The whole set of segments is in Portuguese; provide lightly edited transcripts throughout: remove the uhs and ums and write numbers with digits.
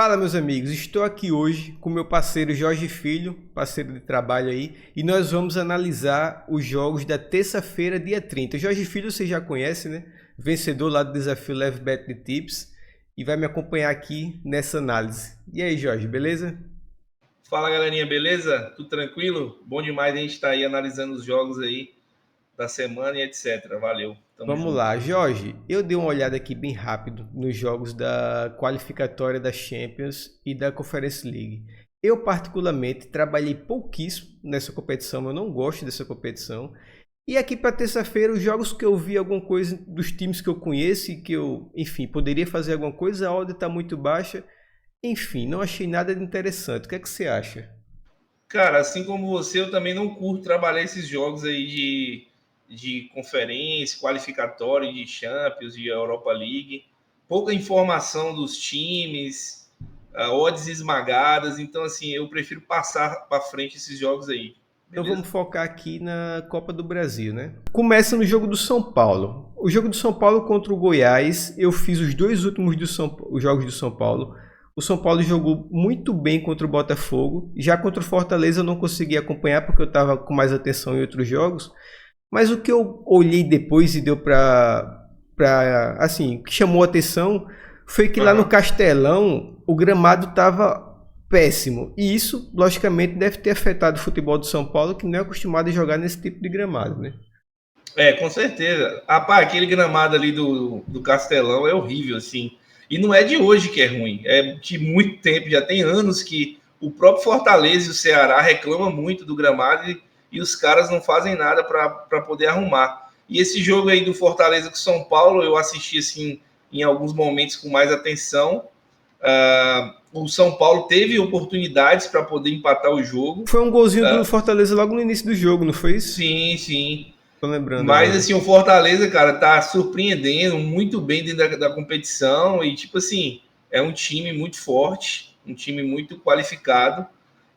Fala, meus amigos, estou aqui hoje com meu parceiro Jorge Filho, parceiro de trabalho aí, e nós vamos analisar os jogos da terça-feira, dia 30. Jorge Filho você já conhece, né? Vencedor lá do desafio Leve Bet de Tips, e vai me acompanhar aqui nessa análise. E aí, Jorge, beleza? Fala, galerinha, beleza? Tudo tranquilo? Bom demais a gente estar aí analisando os jogos aí da semana e etc. Valeu, tamo Vamos junto. lá, Jorge. Eu dei uma olhada aqui bem rápido nos jogos da qualificatória da Champions e da Conference League. Eu, particularmente, trabalhei pouquíssimo nessa competição, eu não gosto dessa competição. E aqui para terça-feira, os jogos que eu vi alguma coisa dos times que eu conheço e que eu, enfim, poderia fazer alguma coisa, a odd está muito baixa. Enfim, não achei nada de interessante. O que é que você acha? Cara, assim como você, eu também não curto trabalhar esses jogos aí de conferência, qualificatório de Champions, de Europa League. Pouca informação dos times, odds esmagadas. Então, assim, eu prefiro passar para frente esses jogos aí. Então Beleza? vamos focar aqui na Copa do Brasil, né? Começa no jogo do São Paulo. O jogo do São Paulo contra o Goiás, eu fiz os dois últimos os jogos do São Paulo. O São Paulo jogou muito bem contra o Botafogo. Já contra o Fortaleza eu não consegui acompanhar porque eu estava com mais atenção em outros jogos. Mas o que eu olhei depois e deu assim, o que chamou a atenção foi que lá no Castelão o gramado estava péssimo. E isso, logicamente, deve ter afetado o futebol do São Paulo, que não é acostumado a jogar nesse tipo de gramado, né? Com certeza. Rapaz, aquele gramado ali do Castelão é horrível, assim. E não é de hoje que é ruim, é de muito tempo, já tem anos que o próprio Fortaleza e o Ceará reclamam muito do gramado e os caras não fazem nada para poder arrumar. E esse jogo aí do Fortaleza com o São Paulo, eu assisti assim em alguns momentos com mais atenção. O São Paulo teve oportunidades para poder empatar o jogo. Foi um golzinho do Fortaleza logo no início do jogo, não foi isso? Sim, sim. Tô lembrando Mas, agora. assim, o Fortaleza, cara, tá surpreendendo muito bem dentro da competição e, tipo assim, é um time muito forte, um time muito qualificado.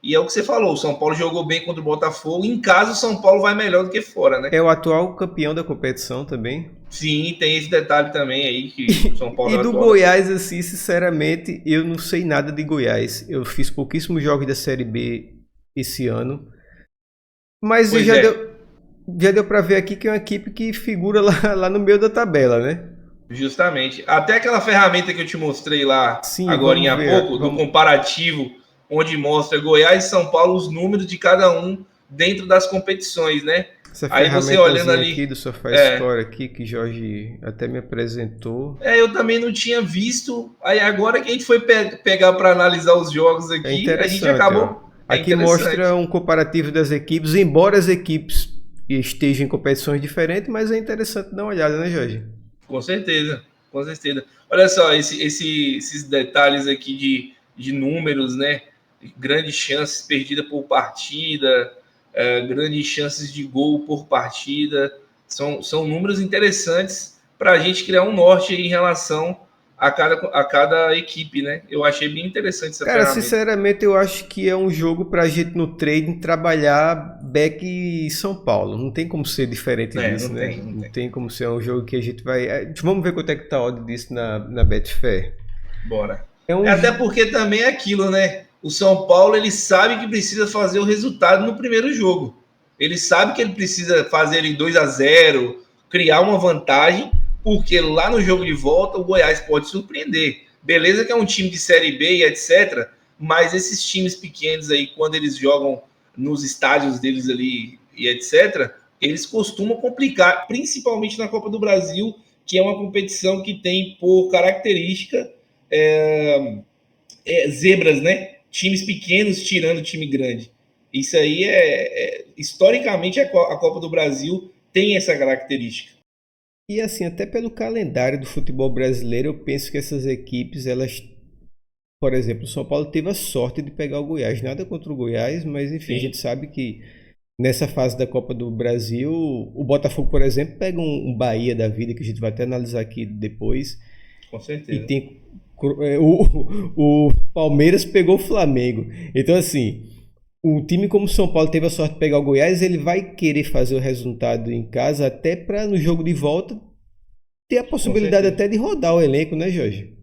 E é o que você falou, o São Paulo jogou bem contra o Botafogo. Em casa, o São Paulo vai melhor do que fora, né? É o atual campeão da competição também. Sim, tem esse detalhe também aí, que o São Paulo E é o do atual da Goiás, competição. assim, sinceramente, eu não sei nada de Goiás. Eu fiz pouquíssimos jogos da Série B esse ano. Mas Pois é, já deu para ver aqui que é uma equipe que figura lá no meio da tabela, né? justamente. Até aquela ferramenta que eu te mostrei lá, Sim, agora vamos há ver. pouco, do comparativo, onde mostra Goiás e São Paulo, os números de cada um dentro das competições, né? Essa Aí você olhando ferramentazinha aqui ali, do SofaScore aqui, que Jorge até me apresentou. eu também não tinha visto. Aí agora que a gente foi pegar para analisar os jogos É aqui, a gente interessante, ó. acabou. É Aqui mostra interessante. um comparativo das equipes, embora as equipes estejam em competições diferentes, mas é interessante dar uma olhada, né, Jorge? Com certeza, com certeza. Olha só, esses detalhes aqui de números, né? Grandes chances perdidas por partida, grandes chances de gol por partida. São números interessantes para a gente criar um norte em relação a cada equipe, né? Eu achei bem interessante essa Cara, ferramenta. sinceramente, eu acho que é um jogo pra gente no trading trabalhar Beck e São Paulo. Não tem como ser diferente disso, Não né? tem, não Não tem. tem como ser um jogo que a gente vai. Vamos ver quanto é que tá a odd disso na Betfair. Bora. É um. Até porque também é aquilo, né? O São Paulo ele sabe que precisa fazer o resultado no primeiro jogo. Ele sabe que ele precisa fazer em 2-0, criar uma vantagem, porque lá no jogo de volta o Goiás pode surpreender. Beleza que é um time de Série B e etc. Mas esses times pequenos aí, quando eles jogam nos estádios deles ali e etc., eles costumam complicar, principalmente na Copa do Brasil, que é uma competição que tem por característica é, zebras, né? Times pequenos tirando time grande. Isso aí historicamente a Copa do Brasil tem essa característica. E assim, até pelo calendário do futebol brasileiro, eu penso que essas equipes, elas. Por exemplo, o São Paulo teve a sorte de pegar o Goiás. Nada contra o Goiás, mas enfim, a gente Sim, sabe que nessa fase da Copa do Brasil, o Botafogo, por exemplo, pega um Bahia da vida, que a gente vai até analisar aqui depois, com e certeza. tem o Palmeiras pegou o Flamengo. Então, assim, um time como o São Paulo teve a sorte de pegar o Goiás, ele vai querer fazer o resultado em casa até para no jogo de volta ter a Com possibilidade certeza. até de rodar o elenco, né, Jorge?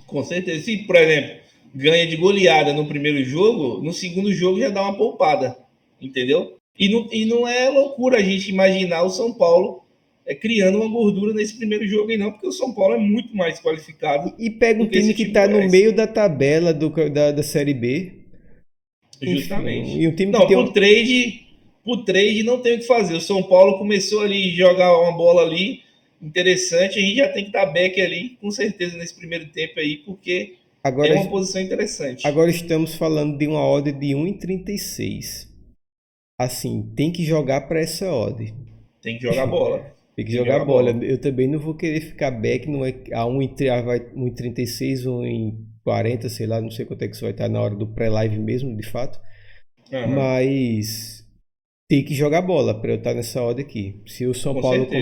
Com certeza. Se, por exemplo, ganha de goleada no primeiro jogo, no segundo jogo já dá uma poupada, entendeu? E não é loucura a gente imaginar o São Paulo criando uma gordura nesse primeiro jogo aí não, porque o São Paulo é muito mais qualificado E pega do um que time esse que time do tá no Goiás. meio da tabela da Série B. Enfim, Justamente. e um time que Não, tem pro trade não tem o que fazer. O São Paulo começou ali a jogar uma bola ali interessante, a gente já tem que dar back ali, com certeza, nesse primeiro tempo aí, porque é agora, uma posição interessante. agora estamos falando de uma odd de 1,36. Assim, tem que jogar para essa odd. Tem que jogar bola. Tem que Tem que jogar jogar bola. bola. Eu também não vou querer ficar back a 1,36, 1,40, sei lá, não sei quanto é que isso vai estar na hora do pré-live mesmo, de fato. Aham, Mas tem que jogar bola para eu estar nessa odd aqui. Se o São com Paulo certeza.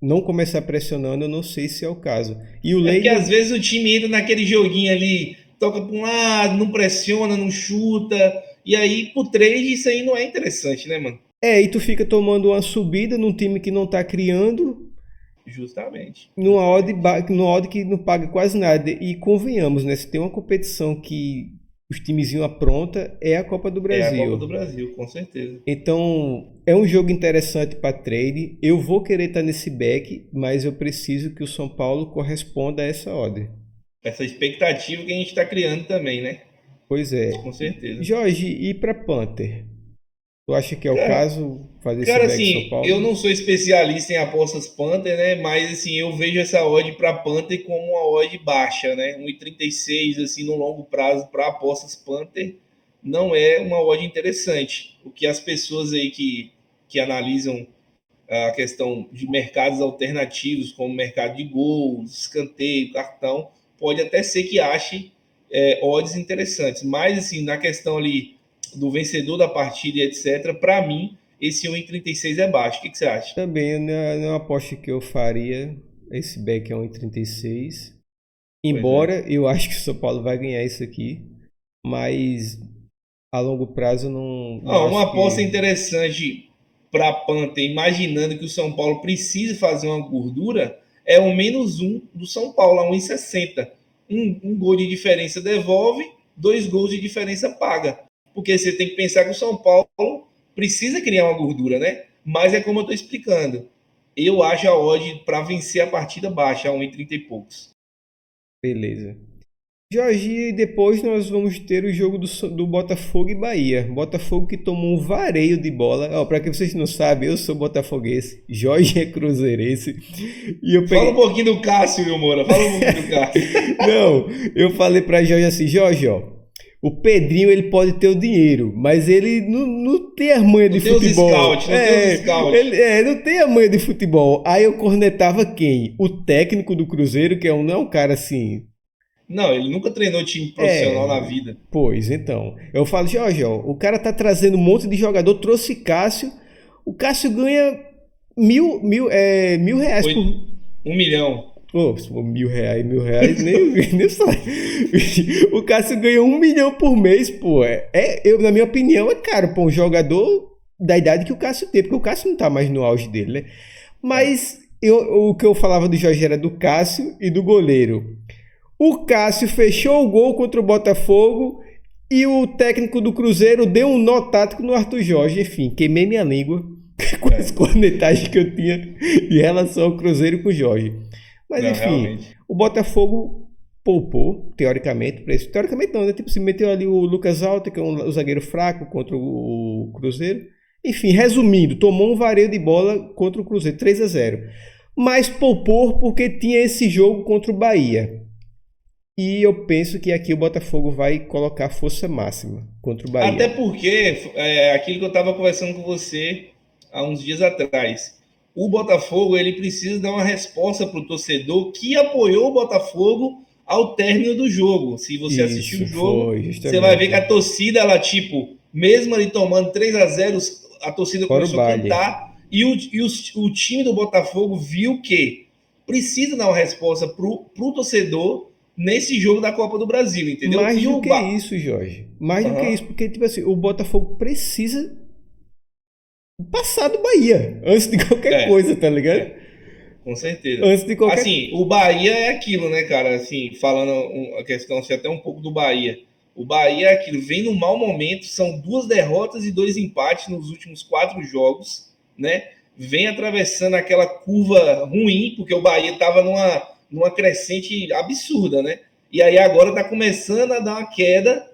não começar pressionando, eu não sei se é o caso. E o É porque às Leigo, vezes o time entra naquele joguinho ali, toca para um lado, não pressiona, não chuta, e aí pro trade isso aí não é interessante, né, mano? e tu fica tomando uma subida num time que não tá criando, Justamente, numa justamente. odd que não paga quase nada. E convenhamos, né? Se tem uma competição que os timezinhos apronta, é a Copa do É a Copa Brasil. do Brasil, com certeza. Então, é um jogo interessante para trade. Eu vou querer estar nesse back, mas eu preciso que o São Paulo corresponda a essa odd. Essa expectativa que a gente está criando também, né? Pois é. Com certeza. Jorge, e para Panther? Tu acha que é o Cara, caso fazer esse cara, back São assim, eu Paulo? não sou especialista em apostas Panther, né? Mas assim, eu vejo essa odd para Panther como uma odd baixa, né? 1,36 assim no longo prazo para apostas Panther não é uma odd interessante. O que as pessoas aí que analisam a questão de mercados alternativos, como mercado de gols, escanteio, cartão, pode até ser que ache odds interessantes. Mas, assim, na questão ali do vencedor da partida e etc., para mim, esse 1,36 é baixo. O que você acha? Também não é uma aposta que eu faria. Esse back é 1,36. Pois é. Embora eu acho que o São Paulo vai ganhar isso aqui, mas a longo prazo eu não Uma acho aposta que. interessante para Panther, imaginando que o São Paulo precise fazer uma gordura, é o -1 do São Paulo, a 1,60. Um gol de diferença devolve, 2 gols de diferença paga. Porque você tem que pensar que o São Paulo precisa criar uma gordura, né? Mas é como eu estou explicando. Eu acho a odd para vencer a partida baixa, a 1,30 e poucos. Beleza. Jorge, depois nós vamos ter o jogo do Botafogo e Bahia. Botafogo que tomou um vareio de bola. Ó, para quem vocês não sabem, eu sou botafoguense, Jorge é cruzeirense. E eu Fala um peguei. pouquinho do Cássio, meu Moura. Fala um pouquinho do Cássio. Não, eu falei pra Jorge assim, Jorge, ó. O Pedrinho ele pode ter o dinheiro, mas ele não tem a manha de Não tem os futebol. scouts, não tem os scouts. Ele não tem a manha de futebol. Aí eu cornetava quem? O técnico do Cruzeiro, que não é um cara assim. Não, ele nunca treinou time profissional na É, vida. pois então. Eu falo, Jorge, ó, o cara tá trazendo um monte de jogador, trouxe Cássio. O Cássio ganha R$ 1.000 por. 1 milhão. Pô, se for R$ 1.000, nem só. O Cássio ganhou 1 milhão por mês, pô. Na minha opinião, é caro pra um jogador da idade que o Cássio tem, porque o Cássio não tá mais no auge dele, né? É. Mas o que eu falava do Jorge era do Cássio e do goleiro. O Cássio fechou o gol contra o Botafogo e o técnico do Cruzeiro deu um nó tático no Arthur Jorge. Enfim, queimei minha língua com as É. cornetagens que eu tinha em relação ao Cruzeiro com o Jorge. Mas Não, enfim, realmente. o Botafogo poupou, teoricamente, para isso. Teoricamente não, né? Tipo, se meteu ali o Lucas Alta, que é um zagueiro fraco contra o Cruzeiro. Enfim, resumindo, tomou um vareio de bola contra o Cruzeiro, 3-0. Mas poupou porque tinha esse jogo contra o Bahia. E eu penso que aqui o Botafogo vai colocar força máxima contra o Até Bahia. porque aquilo que eu estava conversando com você há uns dias atrás. O Botafogo ele precisa dar uma resposta para o torcedor que apoiou o Botafogo ao término do jogo. Se você assistiu o Isso, jogo, foi, você vai ver que justamente. a torcida, ela, tipo, mesmo ali tomando 3-0, a torcida Fora o começou a baile. cantar e o time do Botafogo viu que precisa dar uma resposta para o torcedor nesse jogo da Copa do Brasil, entendeu? Mais E do o que isso, Jorge. Mais do que Uhum. isso, porque, tipo assim, o Botafogo precisa passar do Bahia antes de qualquer É, coisa, tá ligado? é. Com certeza. Antes de qualquer... Assim, o Bahia é aquilo, né, cara? Assim, falando a questão assim, até um pouco do Bahia. O Bahia é aquilo, vem num mau momento, são 2 derrotas e 2 empates nos últimos 4 jogos, né? Vem atravessando aquela curva ruim, porque o Bahia estava numa crescente absurda, né? E aí agora tá começando a dar uma queda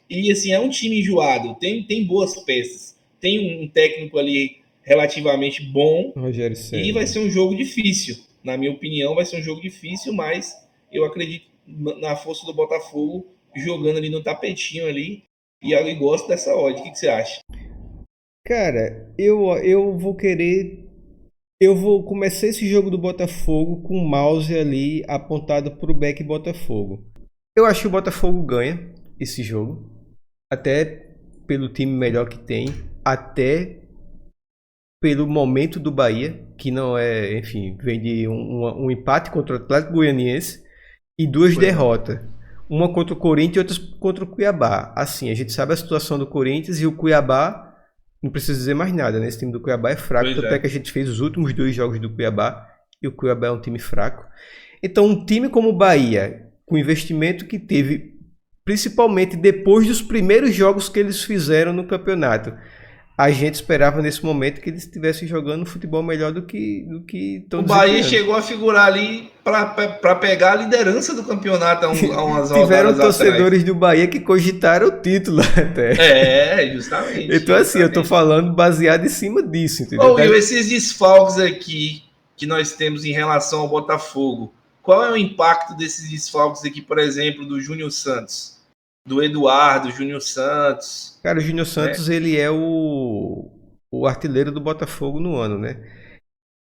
e, assim, é um time enjoado, tem boas peças, tem um técnico ali relativamente bom, Rogério e vai Ceni. ser um jogo difícil. Na minha opinião, vai ser um jogo difícil, mas eu acredito na força do Botafogo jogando ali no tapetinho ali. E eu gosto dessa odd. O que você acha? Cara, eu vou querer. Eu vou começar esse jogo do Botafogo com o mouse ali apontado pro back Botafogo. Eu acho que o Botafogo ganha esse jogo. Até pelo time melhor que tem. Até pelo momento do Bahia, que não é, enfim, vem de um empate contra o Atlético Goianiense e 2 derrotas. Uma contra o Corinthians e outras contra o Cuiabá. Assim, a gente sabe a situação do Corinthians e o Cuiabá, não precisa dizer mais nada, né? Esse time do Cuiabá é fraco, Pois até é. que a gente fez os últimos 2 jogos do Cuiabá e o Cuiabá é um time fraco. Então, um time como o Bahia, com o investimento que teve, principalmente depois dos primeiros jogos que eles fizeram no campeonato, a gente esperava nesse momento que eles estivessem jogando futebol melhor do que estão O Bahia desempenhando. chegou a figurar ali para pegar a liderança do campeonato há umas Tiveram rodadas atrás. torcedores do Bahia que cogitaram o título até. Justamente. Então, assim, eu tô Justamente. falando baseado em cima disso, entendeu? Oh, e esses desfalques aqui que nós temos em relação ao Botafogo, qual é o impacto desses desfalques aqui, por exemplo, do Júnior Santos, do Eduardo, Júnior Santos, Cara, o Júnior né? Santos, ele é o artilheiro do Botafogo no ano, né?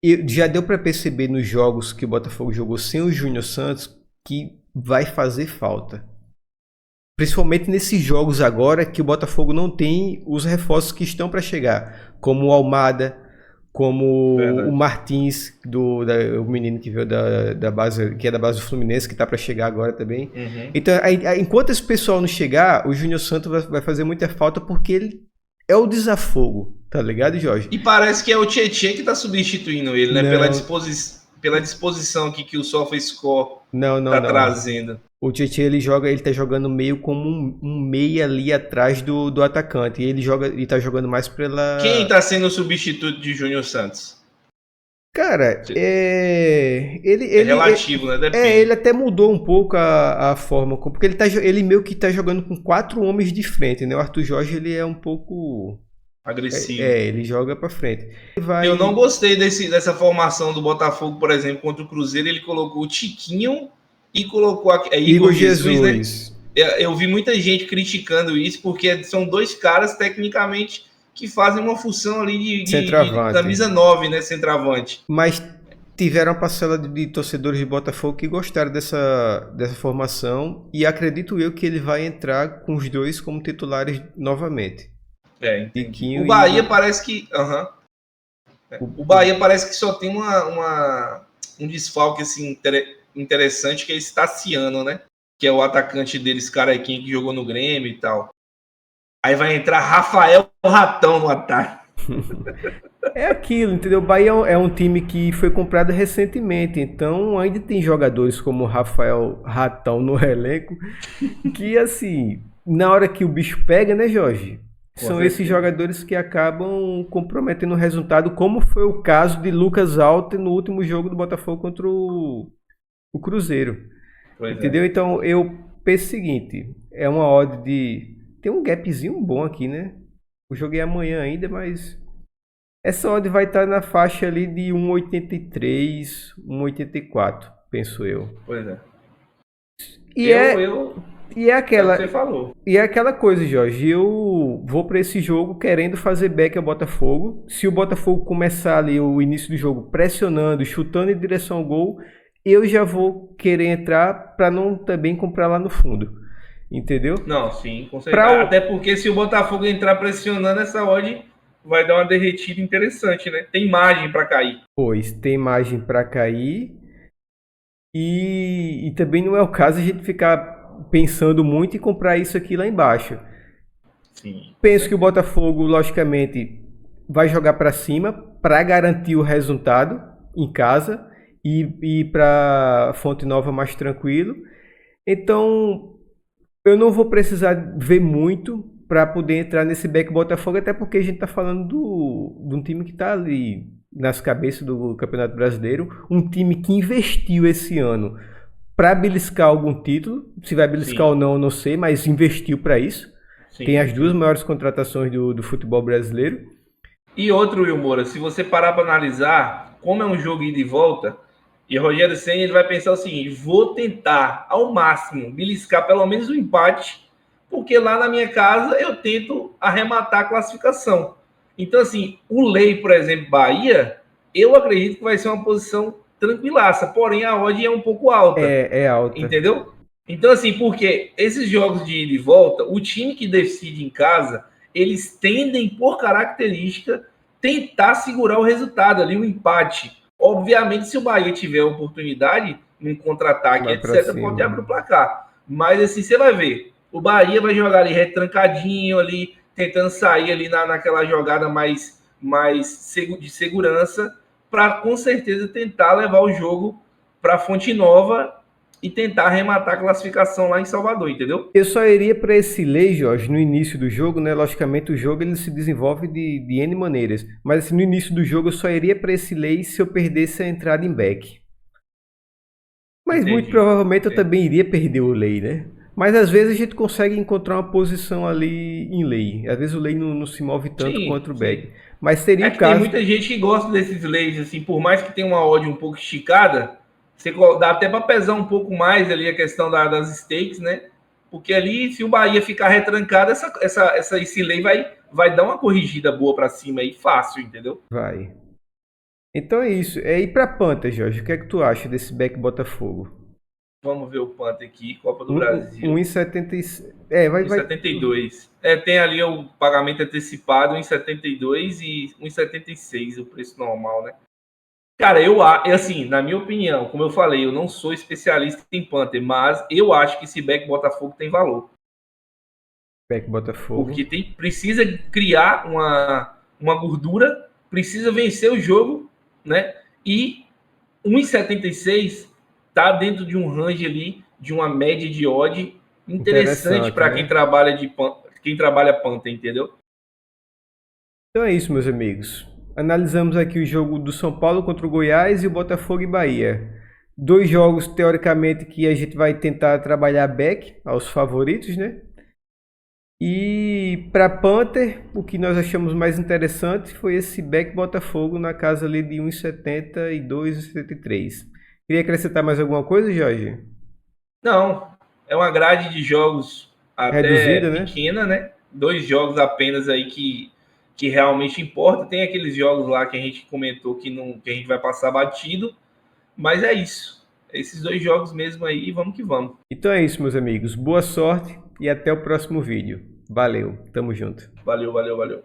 E já deu para perceber nos jogos que o Botafogo jogou sem o Júnior Santos que vai fazer falta. Principalmente nesses jogos agora que o Botafogo não tem os reforços que estão para chegar, como o Almada, como o Verdade. Martins, o menino que veio da base, que é da base do Fluminense, que está para chegar agora também. Uhum. Então, enquanto esse pessoal não chegar, o Júnior Santos vai fazer muita falta porque ele é o desafogo, tá ligado, Jorge? E parece que é o Tietchan que está substituindo ele, né? Não, Pela disposição aqui que o SofaScore não. está trazendo. O Tietchan ele tá jogando meio como um meia ali atrás do atacante. E ele tá jogando mais Quem pela. está sendo o substituto de Júnior Santos? Cara, É relativo, né? ele Depende. até mudou um pouco a forma, porque ele meio que tá jogando com 4 homens de frente, né? O Arthur Jorge ele é um pouco, Agressivo. ele joga pra frente. Ele Eu não vai gostei dessa formação do Botafogo, por exemplo, contra o Cruzeiro. Ele colocou o Tiquinho e colocou Igor Igor Jesus, né? Jesus, Eu vi muita gente criticando isso, porque são 2 caras, tecnicamente, que fazem uma função ali de centroavante. camisa 9, né? Centroavante. Mas tiveram uma parcela de torcedores de Botafogo que gostaram dessa formação e acredito eu que ele vai entrar com os dois como titulares novamente. Entendi. O Tiquinho e Bahia Igor. parece que. Aham. O O- Bahia parece que só tem um desfalque assim, interessante, que é esse Tassiano, né? Que é o atacante deles, carequinho, que jogou no Grêmio e tal. Aí vai entrar Rafael Ratão no ataque. É aquilo, entendeu? O Bahia é um time que foi comprado recentemente, então ainda tem jogadores como o Rafael Ratão no elenco, que assim, na hora que o bicho pega, né, Jorge? Com São esses certeza. jogadores que acabam comprometendo o resultado, como foi o caso de Lucas Alter no último jogo do Botafogo contra o Cruzeiro. Pois é. Entendeu? Então eu penso o seguinte, é uma odd de. Tem um gapzinho bom aqui, né? O jogo é amanhã ainda, mas essa odd vai estar na faixa ali de 1,83, 1,84, penso eu. Pois é. E Eu, é, eu. e é É o que você aquela. falou. E é aquela coisa, Jorge. Eu vou para esse jogo querendo fazer back ao Botafogo. Se o Botafogo começar ali o início do jogo pressionando, chutando em direção ao gol, eu já vou querer entrar para não também comprar lá no fundo. Entendeu? Não, sim, com certeza. Pra Até o... porque se o Botafogo entrar pressionando, essa odd vai dar uma derretida interessante, né? Tem margem para cair. Pois tem margem para cair e também não é o caso a gente ficar pensando muito e comprar isso aqui lá embaixo. Sim, com Penso que o certeza. Botafogo, logicamente, vai jogar para cima para garantir o resultado em casa e ir para Fonte Nova mais tranquilo. Então, eu não vou precisar ver muito para poder entrar nesse back Botafogo, até porque a gente está falando de um time que está ali nas cabeças do Campeonato Brasileiro, um time que investiu esse ano para beliscar algum título, se vai beliscar Sim, ou não, eu não sei, mas investiu para isso. Tem sim, as duas sim. maiores contratações do futebol brasileiro. E outro, Will Moura, se você parar para analisar, como é um jogo ida e volta, e o Rogério Ceni ele vai pensar o seguinte: vou tentar ao máximo beliscar pelo menos um empate, porque lá na minha casa eu tento arrematar a classificação. Então, assim, o Lei, por exemplo, Bahia, eu acredito que vai ser uma posição tranquilaça, porém a odd é um pouco alta, É alta. entendeu? Então, assim, porque esses jogos de ida e volta, o time que decide em casa, eles tendem, por característica, tentar segurar o resultado ali, o empate. Obviamente, se o Bahia tiver a oportunidade, num contra-ataque, Vai para etc., pode cima. abrir o placar. Mas, assim, você vai ver, o Bahia vai jogar ali retrancadinho, ali, tentando sair ali naquela jogada mais de segurança, para com certeza tentar levar o jogo para Fonte Nova e tentar arrematar a classificação lá em Salvador, entendeu? Eu só iria para esse lei, Jorge, no início do jogo, né? Logicamente o jogo ele se desenvolve de N maneiras. Mas assim, no início do jogo eu só iria para esse lei se eu perdesse a entrada em back. Mas muito Entendi. provavelmente eu Entendi. também iria perder o lei, né? Mas às vezes a gente consegue encontrar uma posição ali em lei. Às vezes o lei não se move tanto Sim, quanto o sim. back. Mas seria É o que tem caso. muita gente que gosta desses leis, assim, por mais que tenha uma odd um pouco esticada, você dá até para pesar um pouco mais ali a questão das stakes, né? Porque ali, se o Bahia ficar retrancado, esse lei vai dar uma corrigida boa para cima aí, fácil, entendeu? Vai. Então é isso. É ir para Panta, Jorge. O que é que tu acha desse back Botafogo? Vamos ver o Panther aqui, Copa do Um Brasil. em 76. É, vai. 1,72. Tem ali o pagamento antecipado, 1,72 e 1,76 o preço normal, né? Cara, assim, na minha opinião, como eu falei, eu não sou especialista em Panther, mas eu acho que esse back Botafogo tem valor. Back Botafogo. Porque precisa criar uma gordura, precisa vencer o jogo, né? E 1,76 tá dentro de um range ali, de uma média de odd interessante Interessante, para quem né? trabalha Panther, entendeu? Então é isso, meus amigos. Analisamos aqui o jogo do São Paulo contra o Goiás e o Botafogo e Bahia. Dois jogos, teoricamente, que a gente vai tentar trabalhar back aos favoritos, né? E para Panther, o que nós achamos mais interessante foi esse back Botafogo na casa ali de 1,72, 1,73. Queria acrescentar mais alguma coisa, Jorge? Não, é uma grade de jogos até Reduzida, né? pequena, né? Dois jogos apenas aí que realmente importa. Tem aqueles jogos lá que a gente comentou que, não, que a gente vai passar batido, mas é isso. Esses dois jogos mesmo aí, vamos que vamos. Então é isso, meus amigos. Boa sorte e até o próximo vídeo. Valeu, tamo junto. Valeu, valeu, valeu.